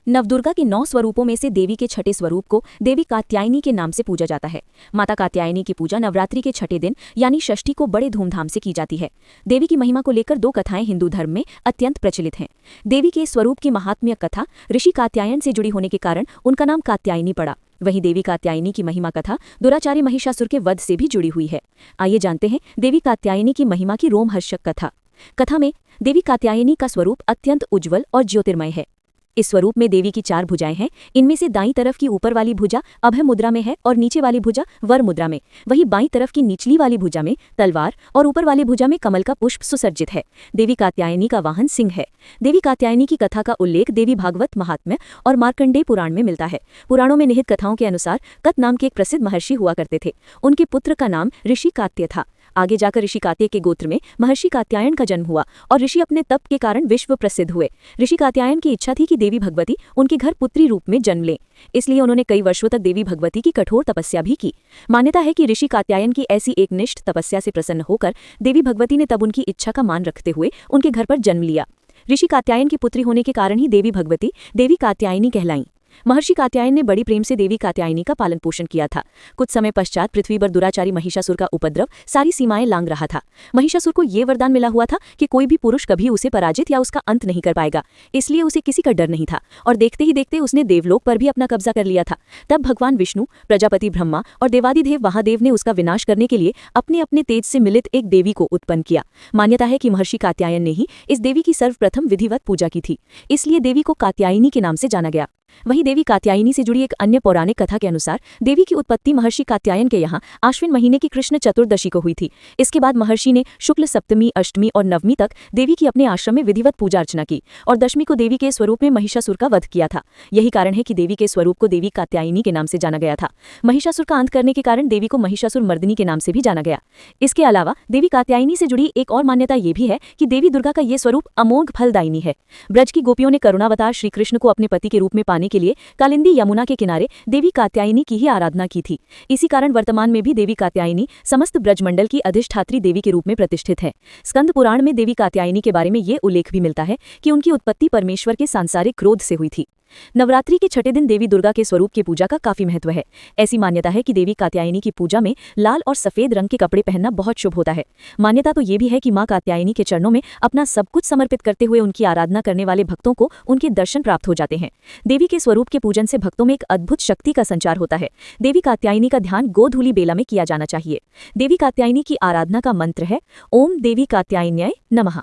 नवदुर्गा के 9 स्वरूपों में से देवी के छठे स्वरूप को देवी कात्यायनी के नाम से पूजा जाता है। माता कात्यायनी की पूजा नवरात्रि के छठे दिन यानी षष्ठी को बड़े धूमधाम से की जाती है। देवी की महिमा को लेकर 2 कथाएं हिंदू धर्म में अत्यंत प्रचलित हैं। देवी के स्वरूप की महात्म्य कथा ऋषि कात्यायन से जुड़ी होने के कारण उनका नाम कात्यायनी पड़ा। वहीं देवी कात्यायनी की महिमा कथा दुराचारी महिषासुर के वध से भी जुड़ी हुई है। आइए जानते हैं देवी कात्यायनी की महिमा की रोमहर्षक कथा में देवी कात्यायनी का स्वरूप अत्यंत उज्ज्वल और ज्योतिर्मय है। इस स्वरूप में देवी की 4 भुजाएं हैं। इनमें से दाईं तरफ की ऊपर वाली भुजा अभय मुद्रा में है और नीचे वाली भुजा वर मुद्रा में। वहीं बाईं तरफ की निचली वाली भुजा में तलवार और ऊपर वाली भुजा में कमल का पुष्प सुसज्जित है। देवी कात्यायनी का वाहन सिंह है। देवी कात्यायनी की कथा का उल्लेख देवी भागवत महात्म्य और मार्कंडेय पुराण में मिलता है। पुराणों में निहित कथाओं के अनुसार कत नाम के एक प्रसिद्ध महर्षि हुआ करते थे। उनके पुत्र का नाम ऋषि कात्य था। आगे जाकर ऋषि कात्य के गोत्र में महर्षि कात्यायन का जन्म हुआ और ऋषि अपने तप के कारण विश्व प्रसिद्ध हुए। ऋषि कात्यायन की इच्छा थी कि देवी भगवती उनके घर पुत्री रूप में जन्म लें, इसलिए उन्होंने कई वर्षों तक देवी भगवती की कठोर तपस्या भी की। मान्यता है कि ऋषि कात्यायन की ऐसी एकनिष्ठ तपस्या से प्रसन्न होकर देवी भगवती ने तब उनकी इच्छा का मान रखते हुए उनके घर पर जन्म लिया। ऋषि कात्यायन की पुत्री होने के कारण ही देवी भगवती देवी कात्यायनी कहलाईं। महर्षि कात्यायन ने बड़ी प्रेम से देवी कात्यायनी का पालन पोषण किया था। कुछ समय पश्चात पृथ्वी पर दुराचारी महिषासुर का उपद्रव सारी सीमाएं लांघ रहा था। महिषासुर को ये वरदान मिला हुआ था कि कोई भी पुरुष कभी उसे पराजित या उसका अंत नहीं कर पाएगा, इसलिए उसे किसी का डर नहीं था और देखते ही देखते उसने देवलोक पर भी अपना कब्जा कर लिया था। तब भगवान विष्णु, प्रजापति ब्रह्मा और देवादिदेव महादेव ने उसका विनाश करने के लिए अपने अपने तेज से मिलित एक देवी को उत्पन्न किया। मान्यता है कि महर्षि कात्यायन ने ही इस देवी की सर्वप्रथम विधिवत पूजा की थी, इसलिए देवी को कात्यायनी के नाम से जाना गया। वहीं देवी कात्यायनी से जुड़ी एक अन्य पौराणिक कथा के अनुसार देवी की उत्पत्ति महर्षि कात्यायन के यहाँ आश्विन महीने की कृष्ण चतुर्दशी को हुई थी। इसके बाद महर्षि ने शुक्ल सप्तमी, अष्टमी और नवमी तक देवी की अपने आश्रम में विधिवत पूजा अर्चना की और दशमी को देवी के स्वरूप में महिषासुर का वध किया था। यही कारण है कि देवी के स्वरूप को देवी कात्यायनी के नाम से जाना गया था। महिषासुर का अंत करने के कारण देवी को महिषासुर मर्दिनी के नाम से भी जाना गया। इसके अलावा देवी कात्यायनी से जुड़ी एक और मान्यता ये भी है कि देवी दुर्गा का ये स्वरूप अमोघ फलदायिनी है। ब्रज की गोपियों ने करुणावतार श्रीकृष्ण को अपने पति के रूप में पाने के लिए कालिंदी यमुना के किनारे देवी कात्यायनी की ही आराधना की थी। इसी कारण वर्तमान में भी देवी कात्यायनी समस्त ब्रजमंडल की अधिष्ठात्री देवी के रूप में प्रतिष्ठित है। स्कंद पुराण में देवी कात्यायनी के बारे में ये उल्लेख भी मिलता है कि उनकी उत्पत्ति परमेश्वर के सांसारिक क्रोध से हुई थी। नवरात्रि के छठे दिन देवी दुर्गा के स्वरूप की पूजा का काफी महत्व है। ऐसी मान्यता है कि देवी कात्यायनी की पूजा में लाल और सफेद रंग के कपड़े पहनना बहुत शुभ होता है। मान्यता तो ये भी है कि मां कात्यायनी के चरणों में अपना सब कुछ समर्पित करते हुए उनकी आराधना करने वाले भक्तों को उनके दर्शन प्राप्त हो जाते हैं। देवी के स्वरूप के पूजन से भक्तों में एक अद्भुत शक्ति का संचार होता है। देवी कात्यायनी का ध्यान गोधूली बेला में किया जाना चाहिए। देवी कात्यायनी की आराधना का मंत्र है ओम देवी कात्यायन्याय नमः।